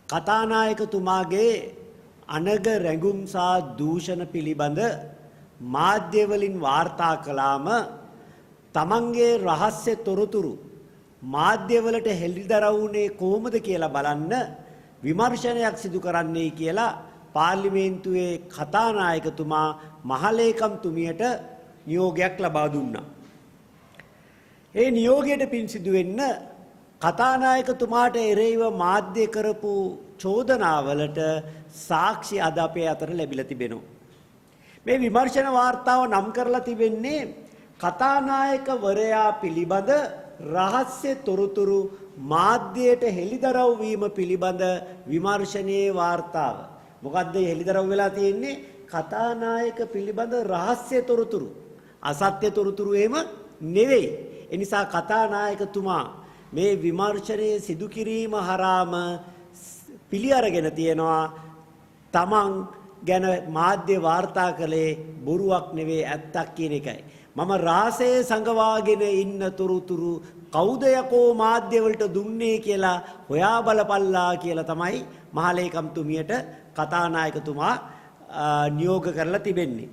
කතානායකතුමාගේ අනග රැඟුම් සහ දූෂණ පිළිබඳ මාධ්‍ය වලින් වාර්තා කළාම තමන්ගේ රහස්‍ය තොරතුරු මාධ්‍ය වලට හෙළිදරව් වුණේ කොහොමද කියලා බලන්න විමර්ශනයක් සිදු කරන්නයි කියලා පාර්ලිමේන්තුවේ කතානායකතුමා මහලේකම්තුමියට නියෝගයක් ලබා දුන්නා. ඒ නියෝගයට පින් සිදු වෙන්න කතානායකතුමාට එරෙහිව මාධ්‍ය කරපු චෝදනාවලට සාක්ෂි අද අපේ අතර ලැබිලා තිබෙනවා. මේ විමර්ශන වාර්තාව නම් කරලා තිබෙන්නේ කතානායකවරයා පිළිබඳ රහස්‍ය තොරතුරු මාධ්‍යයට හෙළිදරව් වීම පිළිබඳ විමර්ශනයේ වාර්තාව. මොකද්ද හෙළිදරව් වෙලා තියෙන්නේ? කතානායක පිළිබඳ රහස්‍ය තොරතුරු. අසත්‍ය තොරතුරු එහෙම නෙවෙයි. ඒ නිසා කතානායකතුමා මේ විමර්ශනයේ සිදු කිරීම හරහාම පිළි අරගෙන තියෙනවා තමන් ගැන මාධ්‍ය වාර්තා කළේ බොරුවක් නෙවෙයි ඇත්තක් කියන එකයි. මම රාසයේ සංගවාගෙන ඉන්න තොරතුරු කවුද යකෝ මාධ්‍ය වලට දුන්නේ කියලා හොයා බලපල්ලා කියලා තමයි මහලේකම්තුමියට කතානායකතුමා නියෝග කරලා තිබෙන්නේ.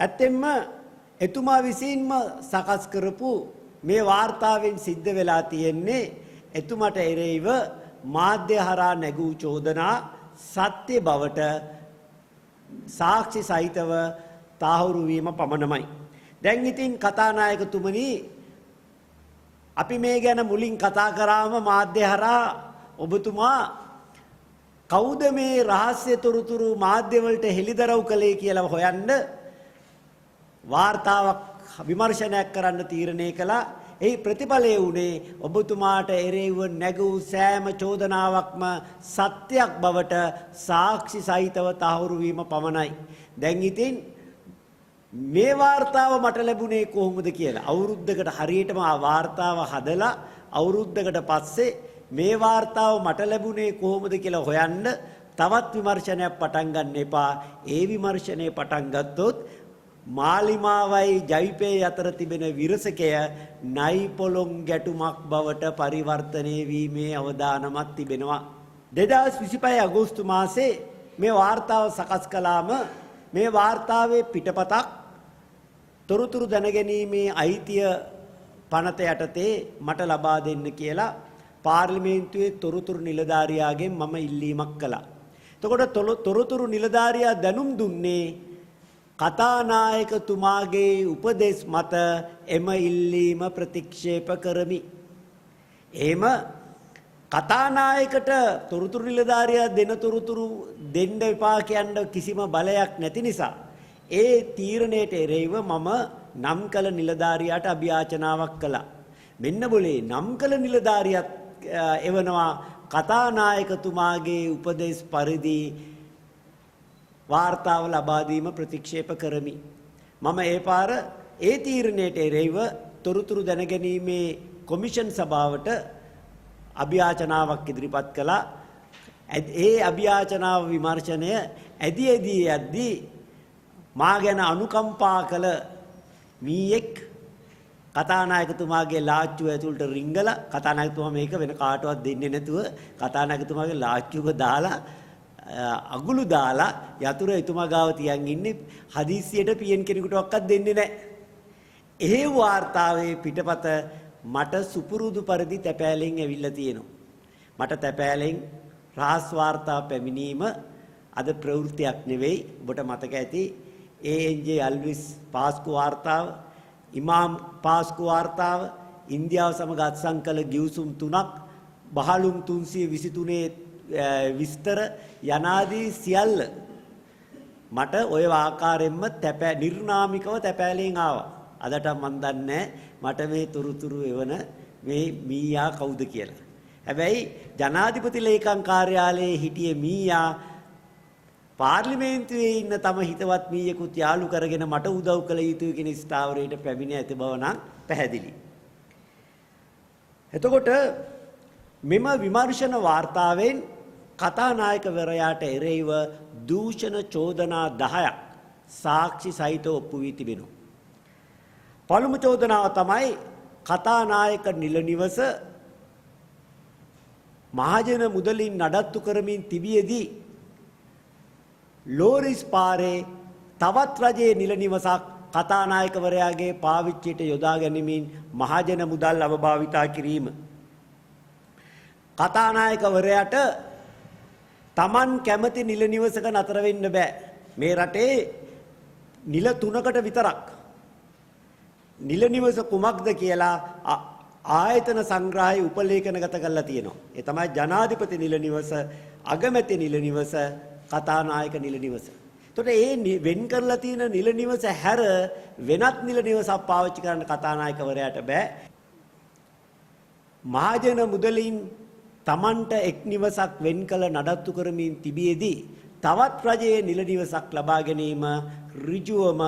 ඇත්තෙන්ම එතුමා විසින්ම සකස් කරපු මේ වාර්තාවෙන් සිද්ධ වෙලා තියෙන්නේ එතුමට එරෙහිව මාධ්‍ය හරහා නැගූ චෝදනා සත්‍ය බවට සාක්ෂි සහිතව තාහුරු වීම පමණමයි. දැන් ඉතින් කතානායකතුමනි අපි මේ ගැන මුලින් කතා කරාම මාධ්‍ය හරහා ඔබතුමා කවුද මේ රහස්‍ය තොරතුරු මාධ්‍ය වලට හෙළිදරව් කළේ කියලා හොයන්න වාර්තාවක් විමර්ශනයක් කරන්න තීරණය කළා. ඒ ප්‍රතිඵලය වුණේ ඔබතුමාට එරෙහිව නැගූ සෑම චෝදනාවක්ම සත්‍යයක් බවට සාක්ෂි සහිතව තහවුරු වීම පමණයි. දැන් ඉතින් මේ වාර්තාව මට ලැබුණේ කොහොමද කියලා අවුරුද්දකට හරියටම ආ වාර්තාව හදලා අවුරුද්දකට පස්සේ මේ වාර්තාව මට ලැබුණේ කොහොමද කියලා හොයන්න තවත් විමර්ශනයක් පටන් ගන්න එපා. ඒ විමර්ශනය පටන් ගත්තොත් මාලිමාවයි ජවිපේ අතර තිබෙන විරසකය නයි පොළොන් ගැටුමක් බවට පරිවර්තනය වීමේ අවදානමක් තිබෙනවා. 2025 අගෝස්තු මාසේ මේ වාර්තාව සකස් කළාම මේ වාර්තාවේ පිටපතක් තොරතුරු දැනගැනීමේ අයිතිය පනත යටතේ මට ලබා දෙන්න කියලා පාර්ලිමේන්තුවේ තොරතුරු නිලධාරියාගෙන් මම ඉල්ලීමක් කළා. එතකොට තොරතුරු නිලධාරියා දැනුම් දුන්නේ කතානායකතුමාගේ උපදෙස් මත එම ඉල්ලීම ප්‍රතික්ෂේප කරමි. එහෙම කතානායකට තොරතුරු නිලධාරියා දෙන තොරතුරු දෙන්න එපා කියන කිසිම බලයක් නැති නිසා ඒ තීරණයට එරෙහිව මම නම් කළ නිලධාරියාට අභියාචනාවක් කළා. මෙන්න બોලේ නම් කළ නිලධාරියත් එවනවා කතානායකතුමාගේ උපදෙස් පරිදි වාර්තාව ලබා දීම ප්‍රතික්ෂේප කරමි. මම ඒ පාර ඒ තීරණයට එරෙහිව තොරතුරු දැනගැනීමේ කොමිෂන් සභාවට අභියාචනාවක් ඉදිරිපත් කළා. ඒ අභියාචනාව විමර්ශනය ඇදී යද්දී මා ගැන අනුකම්පා කළ මීයෙක් කතානායකතුමාගේ ලාච්චුව ඇතුළට රිංගලා කතානායකතුමා මේක වෙන කාටවත් දෙන්නේ නැතුව කතානායකතුමාගේ ලාච්චුව දාලා අගුළු දාලා යතුරු එතුමා ගාව තියන් ඉන්නේ හදිස්සියට පියන් කෙනෙකුටවත් දෙන්නේ නැහැ. ඒ වාර්තාවේ පිටපත මට සුපුරුදු පරිදි තැපෑලෙන් ඇවිල්ලා තියෙනවා. මට තැපෑලෙන් රහස් වාර්තා පැමිණීම අද ප්‍රවෘත්තියක් නෙවෙයි. ඔබට මතක ඇති ANJ අල්විස් පාස්කු වාර්තාව, ඉමාම් පාස්කු වාර්තාව, ඉන්දියාව සමග අත්සන් කළ ගිවිසුම් 3ක්, බහලුම් 323 විස්තර යනාදී සියල්ල මට ඔය ආකාරයෙන්ම නිර්නාමිකව තැපෑලෙන් ආවා. අදට මන් දන්නේ මට මේ තුරුතුරු එවන මේ මීයා කවුද කියලා. හැබැයි ජනාධිපති ලේකම් කාර්යාලයේ හිටියේ මීයා පාර්ලිමේන්තුවේ ඉන්න තම හිතවත් මීයෙකුත් යාළු කරගෙන මට උදව් කළ යුතුයි කියන ස්ථාවරයට පැමිණ ඇති බව නම් පැහැදිලි. එතකොට මෙම විමර්ශන වාර්තාවෙන් කතානායකවරයාට එරෙහිව දූෂණ චෝදනා 10ක් සාක්ෂි සහිතව ඔප්පු වී තිබෙනවා. පළමු චෝදනාව තමයි කතානායක නිල නිවස මහජන මුදලින් නඩත්තු කරමින් තිබියදී ලෝරිස් පාරේ තවත් රජයේ නිල නිවසක් කතානායකවරයාගේ පාවිච්චියට යොදා ගැනීමෙන් මහජන මුදල් අවභාවිතා කිරීම. කතානායකවරයාට Taman කැමති නිල නිවසක නතර වෙන්න බෑ. මේ රටේ නිල 3කට විතරක් නිල නිවස කුමක්ද කියලා ආයතන සංග්‍රහය උපලේඛනගත කරලා තියෙනවා. ඒ තමයි ජනාධිපති නිල නිවස, අගමැති නිල නිවස, කතානායක නිල නිවස. එතකොට මේ වෙන් කරලා තියෙන නිල නිවස හැර වෙනත් නිල නිවසක් පාවිච්චි කරන්න කතානායකවරයාට බෑ. මහජන මුදලින් Tamanට එක් නිවසක් වෙන් කළ නඩත්තු කරමින් තිබියදී තවත් රජයේ නිල නිවසක් ලබා ගැනීම ඍජුවම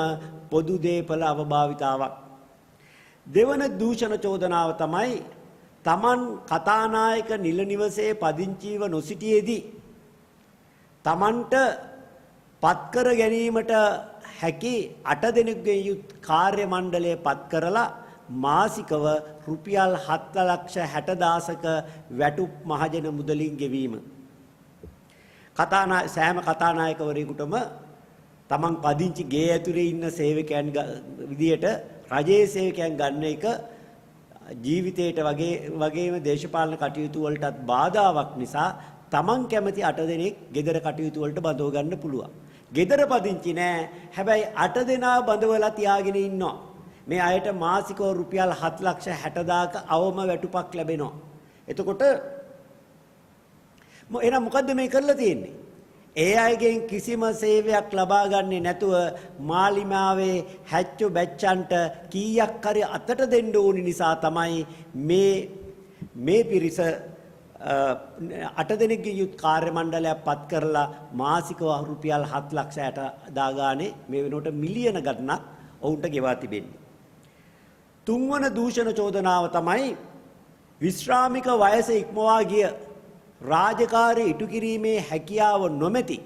පොදු දේපල අවභාවිතාවක්. දෙවන දූෂණ චෝදනාව තමයි Taman කතානායක නිල නිවසේ පදිංචිව නොසිටියේදී Tamanට පත්කර ගැනීමට හැකි 8 දෙනෙකුගේ යුත් කාර්ය මණ්ඩලය පත් කරලා මාසිකව රුපියල් 7,60,000ක වැටුප් මහජන මුදලින් ගෙවීම. සෑම කතානායකවරයෙකුටම තමන් පදිංචි ගේ ඇතුලේ ඉන්න සේවකයන් විදියට රජයේ සේවකයන් ගන්න එක ජීවිතයට වගේම දේශපාලන කටයුතු වලටත් බාධාවක් නිසා තමන් කැමති 8 දෙනෙක් ගෙදර කටයුතු වලට බඳව ගන්න පුළුවන්. ගෙදර පදිංචි නෑ. හැබැයි 8 දෙනා බඳවලා තියාගෙන ඉන්නවා. මේ අයට මාසිකව රුපියල් 7,60,000ක අවම වැටුපක් ලැබෙනවා. එතකොට එහෙනම් මොකද්ද මේ කරලා තියෙන්නේ? ඒ අයගෙන් කිසිම සේවයක් ලබා ගන්නේ නැතුව මාලිමාවේ හැච්චු බැච්චන්ට කීයක් හරි අතට දෙන්න ඕනි නිසා තමයි මේ පිරිස 8 දෙනෙක්ගේ යුත් කාර්ය මණ්ඩලයක් පත් කරලා මාසිකව රුපියල් 7,60,000 ගානේ මේ වෙනකොට මිලියන ගණනක් ඔවුන්ට ගෙවා තිබෙන්නේ. තුන්වන දූෂණ චෝදනාව තමයි විශ්‍රාමික වයස ඉක්මවා ගිය රාජකාරී ඉටු කිරීමේ හැකියාව නොමැති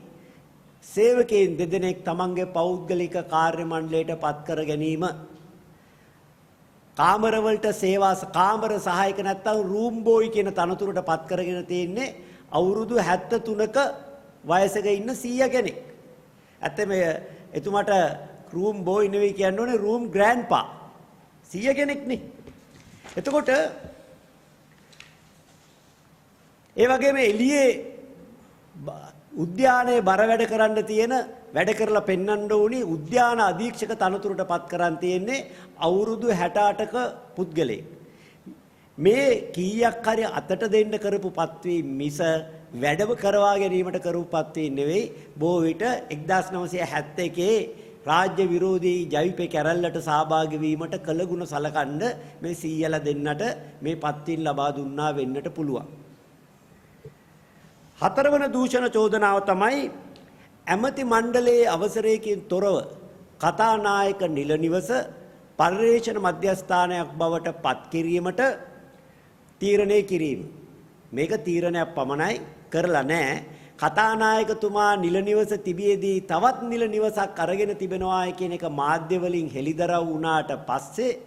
සේවකයන් දෙදෙනෙක් තමන්ගේ පෞද්ගලික කාර්ය මණ්ඩලයට පත් කර ගැනීම. කාමරවලට කාමර සහායක නැත්තම් රූම් බෝයි කියන තනතුරට පත් කරගෙන තියෙන්නේ අවුරුදු 73ක වයසක ඉන්න 100 කෙනෙක්. ඇත්තම එතුමාට රූම් බෝයි නෙවෙයි කියන්න ඕනේ රූම් ග්‍රෑන්ඩ්පා. 100 කෙනෙක් නේ. එතකොට ඒ වගේම එළියේ උද්‍යානයේ බර වැඩ කරන්න තියෙන වැඩ කරලා පෙන්වන්න ඕනි උද්‍යාන අධීක්ෂක තනතුරට පත් කරන් තියෙන්නේ අවුරුදු 68ක පුද්ගලයෙක්. මේ කීයක් හරි අතට දෙන්න කරපු පත්වීම මිස වැඩම කරවා ගැනීමට කරපු පත්වීම නෙවෙයි. බොහෝ විට 1971 රාජ්‍ය විරෝධී ජවිපේ කැරල්ලට සහභාගී වීමට කළගුණ සලකන්න මේ සීයලා දෙන්නට මේ පත්වීම ලබා දුන්නා වෙන්නට පුළුවන්. හතරවන දූෂණ චෝදනාව තමයි ඇමති මණ්ඩලයේ අවසරයකින් තොරව කතානායක නිල නිවස පර්යේෂණ මධ්‍යස්ථානයක් බවට පත් කිරීමට තීරණය කිරීම. මේක තීරණයක් පමණයි කරලා නැහැ. කතානායකතුමා නිල නිවස තිබියදී තවත් නිල නිවසක් අරගෙන තිබෙනවා කියන එක මාධ්‍ය වලින් හෙළිදරව් වුණාට පස්සේ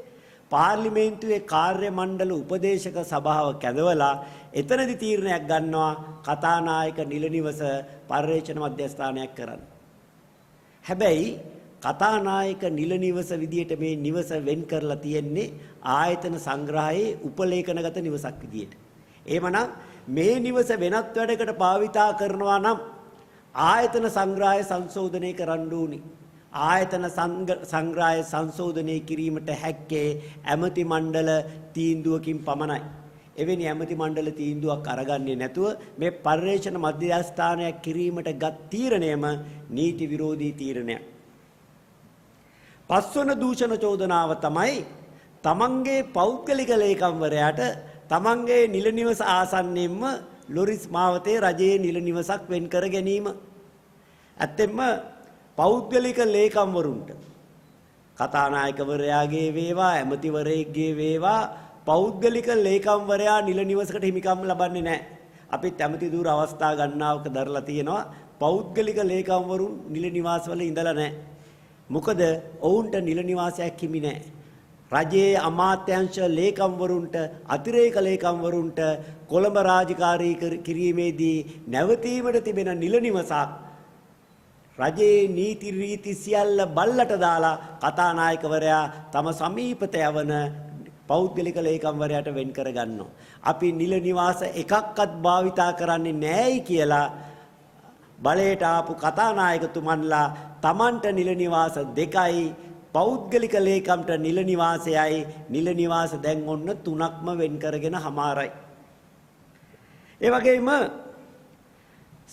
පාර්ලිමේන්තුවේ කාර්ය මණ්ඩල උපදේශක සභාව කැඳවලා එතනදි තීරණයක් ගන්නවා කතානායක නිල නිවස පර්යේෂණ මධ්‍යස්ථානයක් කරන්න. හැබැයි කතානායක නිල නිවස විදියට මේ නිවස වෙන් කරලා තියෙන්නේ ආයතන සංග්‍රහයේ උපලේඛනගත නිවසක් විදියට. එහෙමනම් මේ නිවස වෙනත් වැඩකට භාවිතා කරනවා නම් ආයතන සංග්‍රහය සංශෝධනය කරන්න ඕනි. ආයතන සංග්‍රහය සංශෝධනය කිරීමට හැක්කේ ඇමති මණ්ඩල තීන්දුවකින් පමණයි. එවැනි ඇමති මණ්ඩල තීන්දුවක් අරගන්නේ නැතුව මේ පර්යේෂණ මධ්‍යස්ථානයක් කිරීමට ගත් තීරණයම නීති විරෝධී තීරණයක්. පස්වන දූෂණ චෝදනාව තමයි තමන්ගේ පෞද්ගලික ලේකම්වරයාට තමන්ගේ නිල නිවස ආසන්නයෙන්ම ලොරිස් මාවතේ රජයේ නිල නිවසක් වෙන් කර ගැනීම. ඇත්තෙන්ම පෞද්ගලික ලේකම්වරුන්ට කතානායකවරයාගේ වේවා ඇමතිවරයෙක්ගේ වේවා පෞද්ගලික ලේකම්වරයා නිල නිවසකට හිමිකම් ලබන්නේ නැහැ. අපිත් ඇමති දූර අවස්ථා ගණනාවක දරලා තියෙනවා පෞද්ගලික ලේකම්වරුන් නිල නිවාසවල ඉඳලා නැහැ. මොකද ඔවුන්ට නිල නිවාසයක් හිමි නැහැ. රජයේ අමාත්‍යාංශ ලේකම්වරුන්ට අතිරේක ලේකම්වරුන්ට කොළඹ රාජකාරී කිරීමේදී නැවතීමට තිබෙන නිල නිවසක් රජයේ නීති රීති සියල්ල බල්ලට දාලා කතානායකවරයා තම සමීපත යවන පෞද්ගලික ලේකම්වරයාට වෙන් කර ගන්නවා. අපි නිල නිවාස එකක්වත් භාවිතා කරන්නේ නැහැයි කියලා බලයට ආපු කතානායකතුමන්ලා Tamanට නිල නිවාස දෙකයි පෞද්ගලික ලේකම්ට නිල නිවාසයයි නිල නිවාස දැන් ඔන්න තුනක්ම වෙන් කරගෙන හමාරයි. ඒ වගේම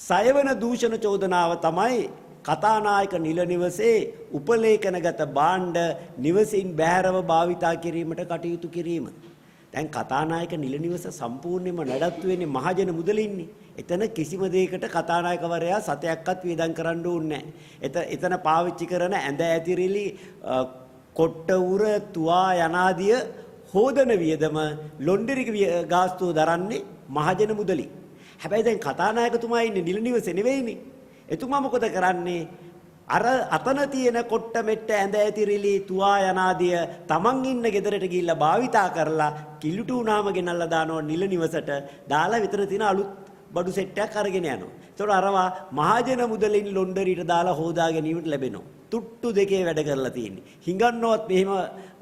සයවන දූෂණ චෝදනාව තමයි කතානායක නිල නිවසේ උපලේඛනගත භාණ්ඩ නිවසින් බැහැරව භාවිතා කිරීමට කටයුතු කිරීම. දැන් කතානායක නිල නිවස සම්පූර්ණයෙන්ම නඩත්තු වෙන්නේ මහජන මුදලින්නේ. එතන කිසිම දෙයකට කතානායකවරයා සතයක්වත් වියදම් කරන්න ඕනේ නැහැ. එතන පාවිච්චි කරන ඇඳ ඇතිරිලි කොට්ට උර තුවා යනාදිය හෝදන වියදම ලොන්ඩරි ගාස්තුව දරන්නේ මහජන මුදලි. හැබැයි දැන් කතානායකතුමා ඉන්නේ නිල නිවසේ නෙවෙයිනේ. එතුමා මොකද කරන්නේ? අර අතන තියෙන කොට්ට මෙට්ට ඇඳ ඇතිරිලි තුවා යනාදිය තමන් ඉන්න ගෙදරට ගිහිල්ලා භාවිතා කරලා කිලුටු උනාම ගෙනල්ලා දානවා නිල නිවසට. දාලා විතර තියෙන අලුත් බඩු සෙට් එකක් අරගෙන යනවා. ඒතකොට අරවා මහජන මුදලින් ලොන්ඩරීට දාලා හොදා ගැනීමට ලැබෙනවා. තුට්ටු දෙකේ වැඩ කරලා තියෙන්නේ. හිඟන්නවත් මෙහෙම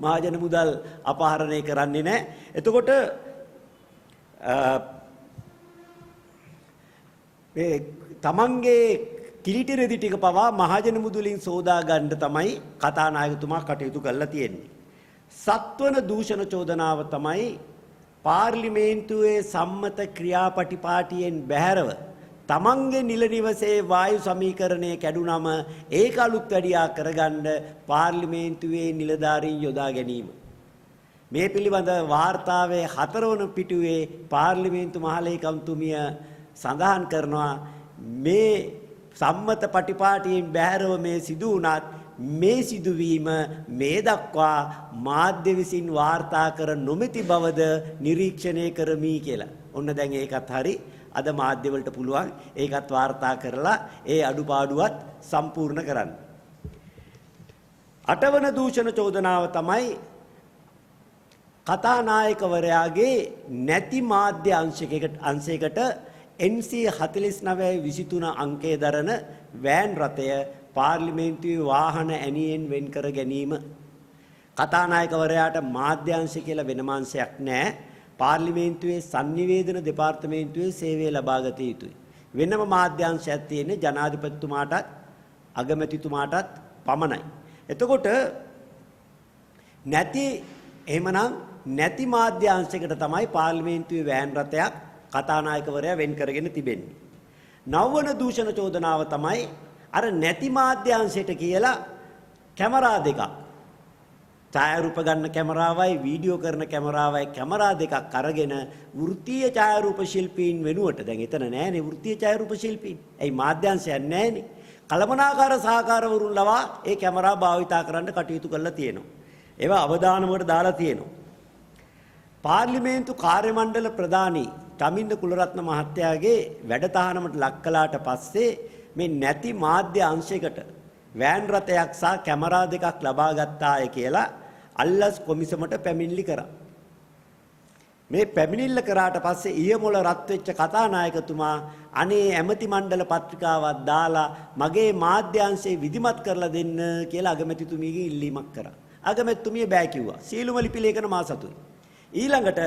මහජන මුදල් අපහරණය කරන්නේ නැහැ. එතකොට මේ තමන්ගේ කිලිටි රෙදි ටික පවා මහජන මුදලින් සෝදා ගන්න තමයි කතානායකතුමා කටයුතු කරලා තියෙන්නේ. සත්වන දූෂණ චෝදනාව තමයි පාර්ලිමේන්තුවේ සම්මත ක්‍රියාපටිපාටියෙන් බැහැරව තමන්ගේ නිල නිවසේ වායු සමීකරණය කැඩුනම ඒක අලුත් වැඩියා කරගන්න පාර්ලිමේන්තුවේ නිලධාරීන් යොදා ගැනීම. මේ පිළිබඳ වාර්තාවේ 4 වන පිටුවේ පාර්ලිමේන්තු මහලේකම්තුමිය සඳහන් කරනවා මේ සම්මත පටිපාටියෙන් බැහැරව මේ සිදු වුණත් මේ සිදුවීම මේ දක්වා මාධ්‍ය විසින් වාර්තා කර නොමැති බවද නිරීක්ෂණය කරමි කියලා. ඔන්න දැන් ඒකත් හරි. අද මාධ්‍ය වලට පුළුවන් ඒකත් වාර්තා කරලා ඒ අඩුපාඩුවත් සම්පූර්ණ කරන්න. 8 වන දූෂණ චෝදනාව තමයි කතානායකවරයාගේ නැති මාධ්‍ය අංශයකට NC 49/23 අංකයේ දරන වෑන් රථය පාර්ලිමේන්තුවේ වාහන ඇණියෙන් වෙන් කර ගැනීම. කතානායකවරයාට මාධ්‍යාංශ කියලා වෙනම අංශයක් නැහැ. පාර්ලිමේන්තුවේ සංනිවේදන දෙපාර්තමේන්තුවේ සේවය ලබා ගත යුතුයි. වෙනම මාධ්‍යාංශයක් තියෙන්නේ ජනාධිපතිතුමාටත් අගමැතිතුමාටත් පමණයි. එතකොට නැති මාධ්‍යාංශයකට තමයි පාර්ලිමේන්තුවේ වෑන් රථයක් කතානායකවරයා වෙන් කරගෙන තිබෙන්නේ. 9 වන දූෂණ චෝදනාව තමයි අර නැති මාධ්‍යාංශයට කියලා කැමරා දෙකක් ඡායාරූප ගන්න කැමරාවයි වීඩියෝ කරන කැමරාවයි කැමරා දෙකක් අරගෙන වෘත්තීය ඡායාරූප ශිල්පීන් වෙනුවට දැන් එතන නැහැනේ වෘත්තීය ඡායාරූප ශිල්පීන්. එයි මාධ්‍යාංශයක් නැහැනේ. කළමනාකාර සහකාරවරුන් ලවා ඒ කැමරා භාවිතා කරන්න කටයුතු කරලා තියෙනවා. ඒවා අවදානමකට දාලා තියෙනවා. පාර්ලිමේන්තු කාර්ය මණ්ඩල ප්‍රධානී තමින්ද කුලරත්න මහත්තයාගේ වැඩතහනමට ලක් කළාට පස්සේ මේ නැති මාධ්‍ය අංශයකට වෑන් රථයක් සහ කැමරා දෙකක් ලබා ගත්තාය කියලා අල්ලස් කොමිසමට පැමිණිලි කරා. මේ පැමිණිල්ල කරාට පස්සේ ඊයමොල රත් වෙච්ච කතානායකතුමා අනේ ඇමති මණ්ඩල පත්‍රිකාවක් දාලා මගේ මාධ්‍යාංශේ විධිමත් කරලා දෙන්න කියලා අගමැතිතුමියගෙන් ඉල්ලීමක් කරා. අගමැතිතුමිය බෑ කිව්වා. සීලුම ලිපි ලේඛන මා සතුයි. ඊළඟට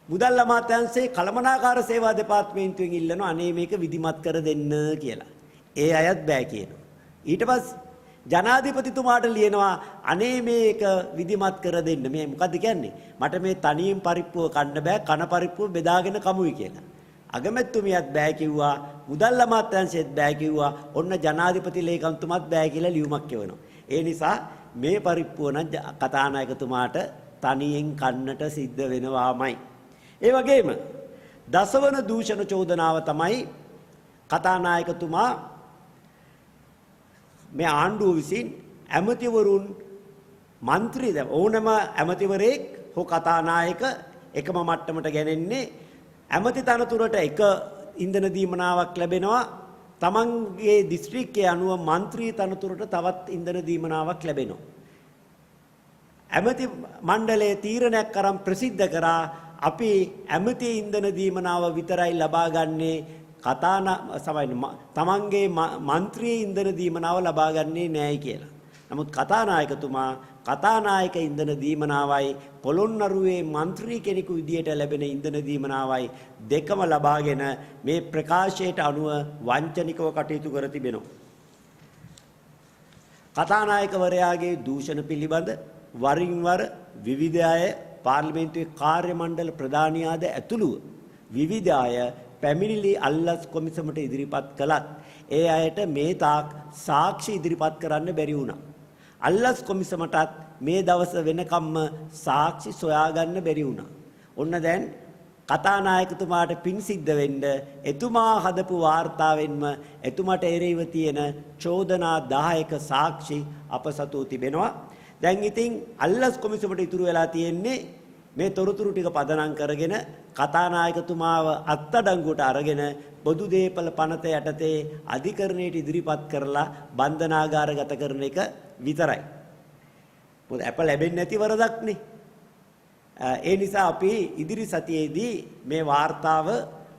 මුදල් අමාත්‍යාංශයේ කළමනාකාර සේවා දෙපාර්තමේන්තුවෙන් ඉල්ලනවා අනේ මේක විධිමත් කර දෙන්න කියලා. ඒ අයත් බෑ කියනවා. ඊට පස්සේ ජනාධිපතිතුමාට ලියනවා අනේ මේක විධිමත් කර දෙන්න. මේ මොකද්ද කියන්නේ? මට මේ තනියෙන් පරිප්පුව කන්න බෑ කන පරිප්පුව බෙදාගෙන කමුයි කියලා. අගමැතිතුමියත් බෑ කිව්වා. මුදල් අමාත්‍යාංශයත් බෑ කිව්වා. ඔන්න ජනාධිපති ලේකම්තුමත් බෑ කියලා ලියුමක් කියවනවා. ඒ නිසා මේ පරිප්පුව නම් කතානායකතුමාට තනියෙන් කන්නට සිද්ධ වෙනවාමයි. ඒ වගේම 10 වන දූෂණ චෝදනාව තමයි කතානායකතුමා මේ ආණ්ඩුව විසින් ඇමතිවරුන් മന്ത്രി ඕනම ඇමතිවරයෙක් හෝ කතානායක එකම මට්ටමට ගෙනෙන්නේ ඇමති තනතුරට එක ඉන්ධන දීමනාවක් ලැබෙනවා තමන්ගේ දිස්ත්‍රික්කයේ අනුව മന്ത്രി තනතුරට තවත් ඉන්ධන දීමනාවක් ලැබෙනවා ඇමති මණ්ඩලයේ තීරණයක් කරන් ප්‍රසිද්ධ කරා අපි ඇමති ඉන්ධන දීමනාව විතරයි ලබා ගන්නේ තමන්ගේ മന്ത്രി ඉන්ධන දීමනාව ලබා ගන්නේ නෑයි කියලා. නමුත් කතානායකතුමා කතානායක ඉන්ධන දීමනාවයි පොළොන්නරුවේ മന്ത്രി කෙනෙකු විදියට ලැබෙන ඉන්ධන දීමනාවයි දෙකම ලබාගෙන මේ ප්‍රකාශයට අනුව වංචනිකව කටයුතු කර තිබෙනවා. කතානායකවරයාගේ දූෂණ පිළිබඳ වරින් වර විවිධ අය පාර්ලිමේන්තුවේ කාර්ය මණ්ඩල ප්‍රධානියාද ඇතුළුව විවිධ අය පැමිණිලි අල්ලස් කොමිසමට ඉදිරිපත් කළත් ඒ අයට මේ තාක් සාක්ෂි ඉදිරිපත් කරන්න බැරි වුණා. අල්ලස් කොමිසමටත් මේ දවස් වෙනකම්ම සාක්ෂි සොයාගන්න බැරි වුණා. ඔන්න දැන් කතානායකතුමාට පින් සිද්ධ වෙන්න එතුමා හදපු වාර්තාවෙන්ම එතුමාට එරෙහිව තියෙන චෝදනා 10ක සාක්ෂි අප සතු තිබෙනවා. දැන් ඉතින් අල්ලස් කොමිසමට ඉතුරු වෙලා තියෙන්නේ මේ තොරතුරු ටික පදනම් කරගෙන කතානායකතුමාව අත්අඩංගුවට අරගෙන පොදු දේපල පනත යටතේ අධිකරණයට ඉදිරිපත් කරලා බන්ධනාගාරගත කරන එක විතරයි. මොකද අප ලැබෙන්නේ නැති වරදක්නේ. ඒ නිසා අපි ඉදිරි සතියේදී මේ වාර්තාව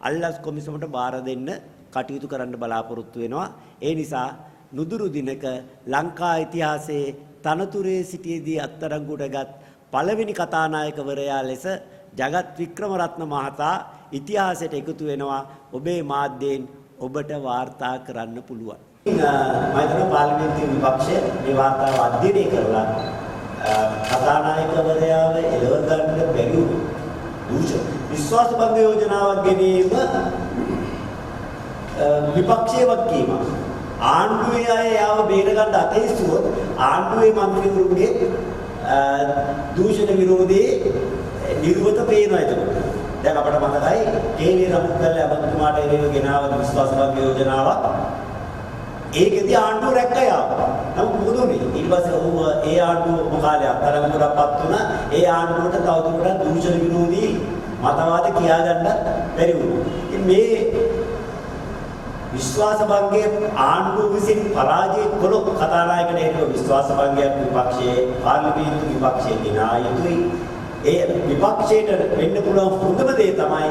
අල්ලස් කොමිසමට බාර දෙන්න කටයුතු කරන්න බලාපොරොත්තු වෙනවා. ඒ නිසා නුදුරු දිනක ලංකා ඉතිහාසයේ තනතුරේ සිටියේදී අත්අඩංගුවටගත් පළවෙනි කතානායකවරයා ලෙස ජගත් වික්‍රමරත්න මහතා ඉතිහාසයට එකතු වෙනවා. ඔබේ මාධ්‍යයෙන් ඔබට වාර්තා කරන්න පුළුවන්. මම හිතනවා පාර්ලිමේන්තු විපක්ෂය මේ වාර්තාව අධ්‍යයනය කරලා කතානායකවරයාව එළව ගන්න බැරි වුණු දූෂණ විශ්වාස භංග යෝජනාවක් ගෙනීම විපක්ෂයේ වගකීම. ආණ්ඩුවේ අය යාව බේර ගන්න අතීසුවොත් ආණ්ඩුවේ මන්ත්‍රීවරුන්ගේ දූෂණ විරෝධී නිර්වත පේනවා එතකොට. දැන් අපට මතකයි කේවී රම්කල්ල අබතුමාට එරෙහිව ගෙනාව විශ්වාස භංග යෝජනාවක්. ඒකෙදී ආණ්ඩුව රැක්ක යාවා. නමුත් මොකද උනේ? ඊට පස්සේ ඔහු ඒ ආණ්ඩුව මොකාලේ අත්අඩංගුවටපත් වුණා. ඒ ආණ්ඩුවට තවදුරටත් දූෂණ විරෝධී මතවාද කියාගන්න බැරි වුණා. ඉතින් මේ විශ්වාස භංගයේ ආණ්ඩුව විසින් පරාජය කළොත් කතානායකට හේතුව විශ්වාස භංගයක් විපක්ෂයේ පාර්ලිමේන්තු විපක්ෂයේ දිනා යුතුයි. ඒ විපක්ෂයට වෙන්න පුළුවන් හොඳම දේ තමයි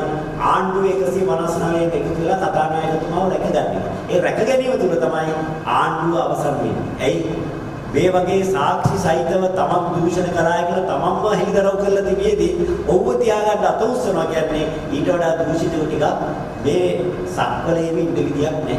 ආණ්ඩුවේ 159 එකතු වෙලා කතානායකතුමාව රැකගන්න. ඒ රැක ගැනීම තුළ තමයි ආණ්ඩුව අවසන් වෙන්නේ. ඇයි මේ වගේ සාක්ෂි සහිතව තමන් දූෂණ කරාය කියලා තමන්ම හෙළිදරව් කරලා තිබියදී ඔව්ව තියාගන්න අත උස්සනවා කියන්නේ ඊට වඩා දූෂිතව ටිකක් මේ සක්වලේම ඉන්න විදියක් නැහැ.